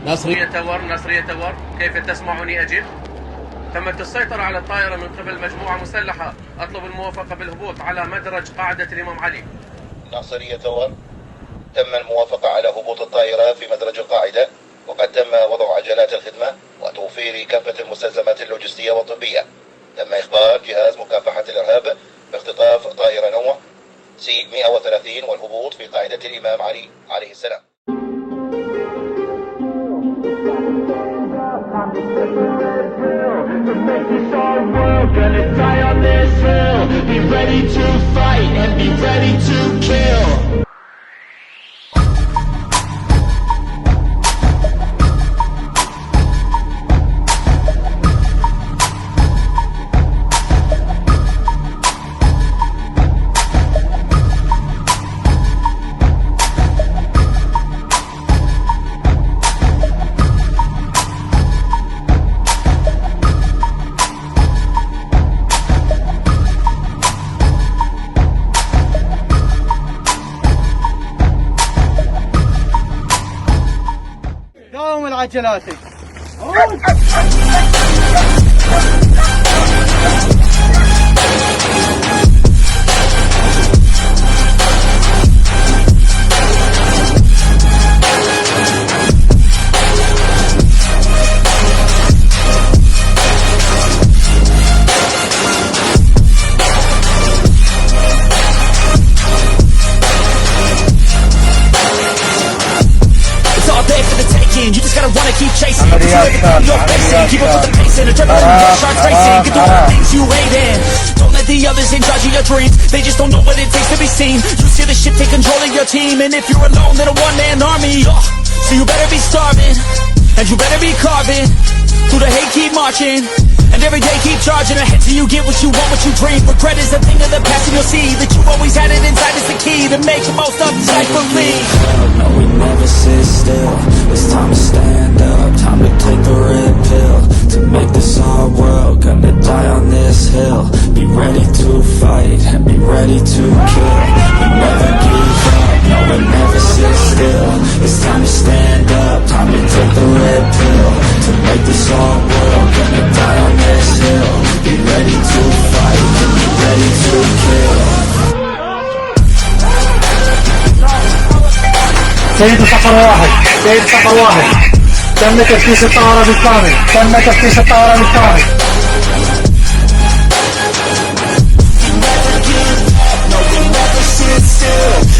نصرية تور، كيف تسمعني أجب؟ تمت السيطرة على الطائرة من قبل مجموعة مسلحة، أطلب الموافقة بالهبوط على مدرج قاعدة الإمام علي. نصرية تور، تم الموافقة على هبوط الطائرة في مدرج القاعدة، وقد تم وضع عجلات الخدمة وتوفير كافة المستلزمات اللوجستية والطبية. تم إخبار جهاز مكافحة الإرهاب باختطاف طائرة نوع سي 130 والهبوط في قاعدة الإمام علي عليه السلام. داوم العجلات. You just gotta wanna keep chasing. Keep up with the pace and adrenaline rush starts racing. Get through all the things you hate in. Don't let the others in charge of your dreams. They just don't know what it takes to be seen. You see the shit take control of your team, and if you're alone, then a one-man army. So you better be starving, and you better be carving. Through the hate, keep marching, and every day keep charging ahead till you get what you want, what you dream. Regret is a thing of the past, and you'll see that you always had it inside. Is the key to make the most of this life. Believe. No, we never sit still. It's time to stand up, time to take the red pill. To make this our world, gonna die on this hill. Be ready to fight and be ready to kill. We never give up, no, we never sit still. It's time to stand up, time to take the red pill. To make this our world, gonna die on this hill. Be ready to fight and be ready to kill. سيد صفر واحد، سيد صفر واحد، تم تفتيش الطائرة بالكامل، تم تفتيش الطائرة بالكامل. No, we never sit still.